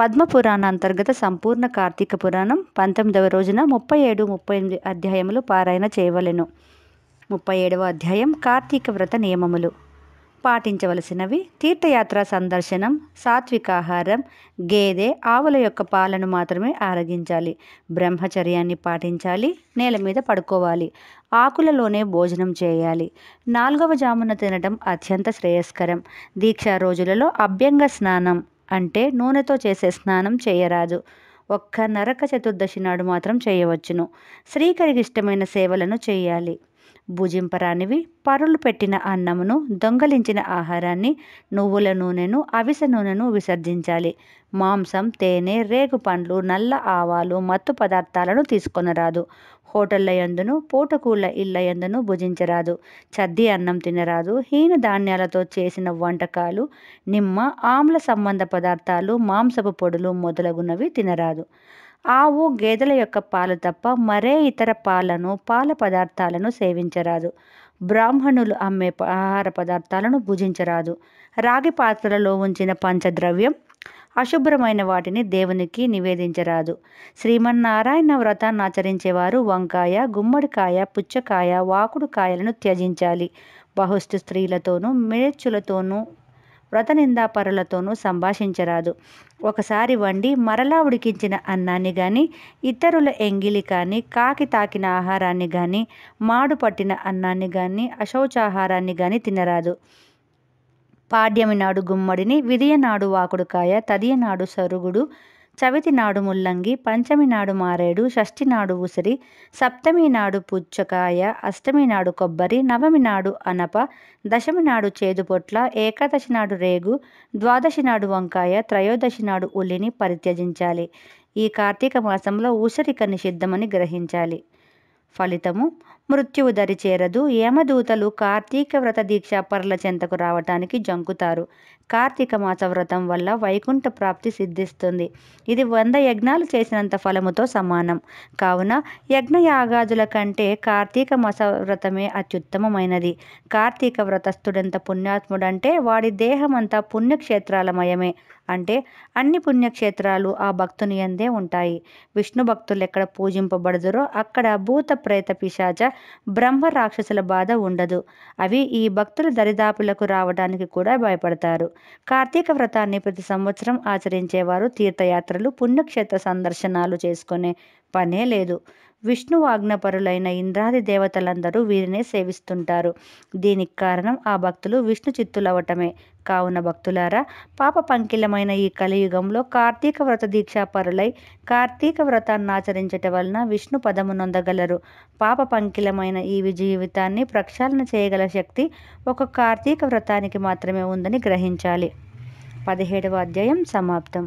పద్మపురాణ అంతర్గత సంపూర్ణ కార్తీక పురాణం 19వ రోజున 37, 38 అధ్యాయములు పారాయణ చేయవలెను. 37వ అధ్యాయం కార్తీక వ్రత నియమములు. పాటించవలసినవి: తీర్థయాత్ర సందర్శనం, సాత్వికాహారం, గేదె, ఆవుల యొక్క పాలను మాత్రమే ఆరగించాలి, బ్రహ్మచర్యాన్ని పాటించాలి, నేల మీద పడుకోవాలి, ఆకులలోనే భోజనం చేయాలి, 4వ జామున తినడం అత్యంత శ్రేయస్కరం. దీక్షా రోజులలో అభ్యంగ స్నానం అంటే నూనెతో చేసే స్నానం చేయరాదు. ఒక్క నరక చతుర్దశి నాడు మాత్రం చేయవచ్చును. శ్రీకరికి ఇష్టమైన సేవలను చేయాలి. భుజింపరానివి: పరులు పెట్టిన అన్నమును, దొంగలించిన ఆహారాన్ని, నువ్వుల నూనెను, అవిసె నూనెను విసర్జించాలి. మాంసం, తేనె, రేగు పండ్లు, నల్ల ఆవాలు, మత్తు పదార్థాలను తీసుకొనరాదు. హోటళ్ల యందును, పూటకూళ్ళ ఇళ్ల యందును భుజించరాదు. చద్ది అన్నం తినరాదు. హీన ధాన్యాలతో చేసిన వంటకాలు, నిమ్మ, ఆమ్ల సంబంధ పదార్థాలు, మాంసపు పొడులు మొదలగునవి తినరాదు. ఆవు, గేదెల యొక్క పాలు తప్ప మరే ఇతర పాలను, పాల పదార్థాలను సేవించరాదు. బ్రాహ్మణులు అమ్మే ఆహార పదార్థాలను భుజించరాదు. రాగి పాత్రలలో ఉంచిన పంచద్రవ్యం, అశుభ్రమైన వాటిని దేవునికి నివేదించరాదు. శ్రీమన్నారాయణ వ్రతాన్ని ఆచరించేవారు వంకాయ, గుమ్మడికాయ, పుచ్చకాయ, వాకుడు కాయలను త్యజించాలి. బహుస్తు స్త్రీలతోనూ, మేర్చులతోనూ, వ్రతనిందాపరులతోనూ సంభాషించరాదు. ఒకసారి వండి మరలా ఉడికించిన అన్నాన్ని గాని, ఇతరుల ఎంగిలి కానీ, కాకి తాకిన ఆహారాన్ని గాని, మాడు పట్టిన అన్నాన్ని గాని, అశౌచాహారాన్ని గాని తినరాదు. పాడ్యమి నాడు గుమ్మడిని, విదియ నాడు వాకుడుకాయ, తదియ నాడు సరుగుడు, చవితి నాడు ముల్లంగి, పంచమి నాడు మారేడు, షష్ఠి నాడు ఉసిరి, సప్తమి నాడు పుచ్చకాయ, అష్టమి నాడు కొబ్బరి, నవమి నాడు అనప, దశమి నాడు చేదుపొట్ల, ఏకాదశి నాడు రేగు, ద్వాదశి నాడు వంకాయ, త్రయోదశి నాడు ఉల్లిని పరిత్యజించాలి. ఈ కార్తీక మాసంలో ఉసిరిక నిషిద్ధమని గ్రహించాలి. ఫలితము: మృత్యువు దరి చేరదు. యమదూతలు కార్తీక వ్రత దీక్షా పరుల చెంతకు రావటానికి జంకుతారు. కార్తీక మాస వ్రతం వల్ల వైకుంఠ ప్రాప్తి సిద్ధిస్తుంది. ఇది 100 యజ్ఞాలు చేసినంత ఫలముతో సమానం. కావున యజ్ఞయాగాదుల కంటే కార్తీక మాస వ్రతమే అత్యుత్తమమైనది. కార్తీక వ్రతస్థుడెంత పుణ్యాత్ముడంటే వాడి దేహమంతా పుణ్యక్షేత్రాలమయమే. అంటే అన్ని పుణ్యక్షేత్రాలు ఆ భక్తుని యందే ఉంటాయి. విష్ణు భక్తులు ఎక్కడ పూజింపబడుదురో అక్కడ భూత, ప్రేత, పిశాచ, బ్రహ్మ, రాక్షసుల బాధ ఉండదు. అవి ఈ భక్తుల దరిదాపులకు రావడానికి కూడా భయపడతారు. కార్తీక వ్రతాన్ని ప్రతి సంవత్సరం ఆచరించేవారు తీర్థయాత్రలు, పుణ్యక్షేత్ర సందర్శనాలు చేసుకునే పనే లేదు. విష్ణువాజ్ఞపరులైన ఇంద్రాది దేవతలందరూ వీరినే సేవిస్తుంటారు. దీనికి కారణం ఆ భక్తులు విష్ణు చిత్తులవటమే. కావున భక్తులారా, పాప పంకిలమైన ఈ కలియుగంలో కార్తీక వ్రత దీక్షా పరులై కార్తీక వ్రతాన్ని ఆచరించట వలన విష్ణు పదము నొందగలరు. పాప పంకిలమైన ఈ జీవితాన్ని ప్రక్షాళన చేయగల శక్తి ఒక కార్తీక వ్రతానికి మాత్రమే ఉందని గ్రహించాలి. 17వ అధ్యాయం సమాప్తం.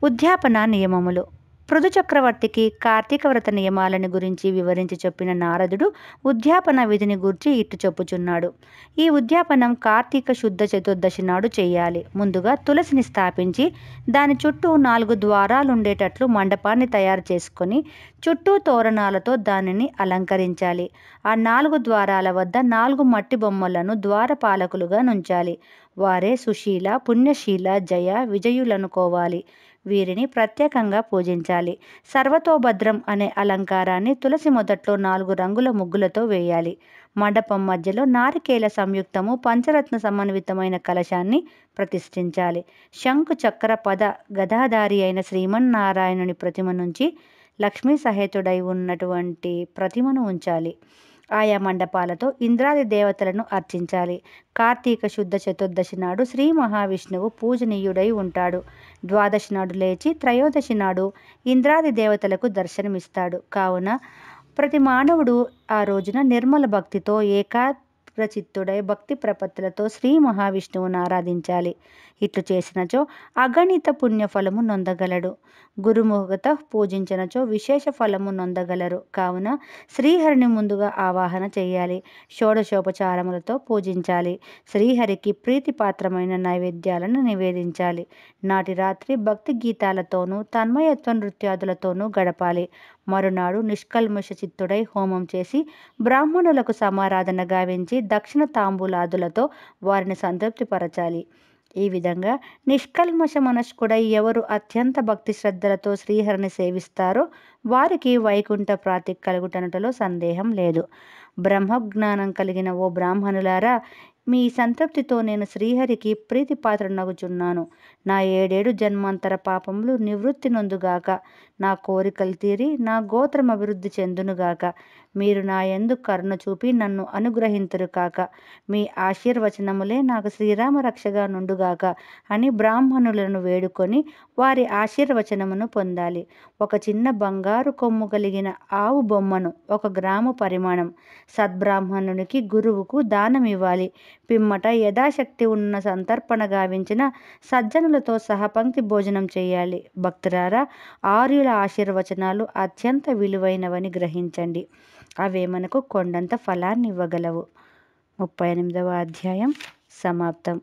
ఉద్యాపన నియమములు. పృథు చక్రవర్తికి కార్తీక వ్రత నియమాలను గురించి వివరించి చెప్పిన నారదుడు ఉద్యాపన విధిని గూర్చి ఇట్టు చెప్పుచున్నాడు. ఈ ఉద్యాపనం కార్తీక శుద్ధ చతుర్దశి నాడు చేయాలి. ముందుగా తులసిని స్థాపించి దాని చుట్టూ 4 ద్వారాలుండేటట్లు మండపాన్ని తయారు చేసుకొని చుట్టూ తోరణాలతో దానిని అలంకరించాలి. ఆ 4 ద్వారాల వద్ద 4 మట్టి బొమ్మలను ద్వారపాలకులుగా నుంచాలి. వారే సుశీల, పుణ్యశీల, జయ, విజయులనుకోవాలి. వీరిని ప్రత్యేకంగా పూజించాలి. సర్వతోభద్రం అనే అలంకారాన్ని తులసి మొదట్లో 4 రంగుల ముగ్గులతో వేయాలి. మండపం మధ్యలో నారికేల సంయుక్తము పంచరత్న సమన్వితమైన కలశాన్ని ప్రతిష్ఠించాలి. శంకు, చక్ర, పద, గదాధారి అయిన శ్రీమన్నారాయణుని ప్రతిమ నుంచి లక్ష్మీ సహేతుడై ఉన్నటువంటి ప్రతిమను ఉంచాలి. ఆయా మండపాలతో ఇంద్రాది దేవతలను అర్చించాలి. కార్తీక శుద్ధ చతుర్దశి నాడు శ్రీ మహావిష్ణువు పూజనీయుడై ఉంటాడు. ద్వాదశి నాడు లేచి త్రయోదశి నాడు ఇంద్రాది దేవతలకు దర్శనమిస్తాడు. కావున ప్రతి మానవుడు ఆ రోజున నిర్మల భక్తితో ఏకాగ్రచిత్తుడై భక్తి ప్రపత్తులతో శ్రీ మహావిష్ణువును ఆరాధించాలి. ఇట్లు చేసినచో అగణిత పుణ్యఫలము నొందగలడు. గురుముఖత పూజించినచో విశేష ఫలము నొందగలరు. కావున శ్రీహరిని ముందుగా ఆవాహన చేయాలి. షోడశోపచారములతో పూజించాలి. శ్రీహరికి ప్రీతిపాత్రమైన నైవేద్యాలను నివేదించాలి. నాటి రాత్రి భక్తి గీతాలతోనూ తన్మయత్వ నృత్యాదులతోనూ గడపాలి. మరునాడు నిష్కల్మష చిత్తుడై హోమం చేసి బ్రాహ్మణులకు సమారాధన గావించి దక్షిణ తాంబూలాదులతో వారిని సంతృప్తిపరచాలి. ఈ విధంగా నిష్కల్మష మనస్కుడై ఎవరు అత్యంత భక్తి శ్రద్ధలతో శ్రీహరిని సేవిస్తారో వారికి వైకుంఠ ప్రాప్తి కలుగుటనుటలో సందేహం లేదు. బ్రహ్మజ్ఞానం కలిగిన ఓ బ్రాహ్మణులారా, మీ సంతృప్తితో నేను శ్రీహరికి ప్రీతిపాత్రనగుచున్నాను. నా 7 జన్మాంతర పాపములు నివృత్తి నొందుగాక. నా కోరికలు తీరి నా గోత్రం అభివృద్ధి చెందునుగాక. మీరు నా యందు కరుణ చూపి నన్ను అనుగ్రహింతురు కాక. మీ ఆశీర్వచనములే నాకు శ్రీరామ రక్షగా నుండుగాక అని బ్రాహ్మణులను వేడుకొని వారి ఆశీర్వచనమును పొందాలి. ఒక చిన్న బంగారు కొమ్ము కలిగిన ఆవు బొమ్మను 1 గ్రాము పరిమాణం సద్బ్రాహ్మణునికి గురువుకు దానం ఇవ్వాలి. పిమ్మట యథాశక్తి ఉన్న సంతర్పణ గావించిన సజ్జనులతో సహపంక్తి భోజనం చేయాలి. భక్తులారా, ఆర్యుల ఆశీర్వచనాలు అత్యంత విలువైనవని గ్రహించండి. అవే మనకు కొండంత ఫలాన్ని ఇవ్వగలవు. 38వ అధ్యాయం సమాప్తం.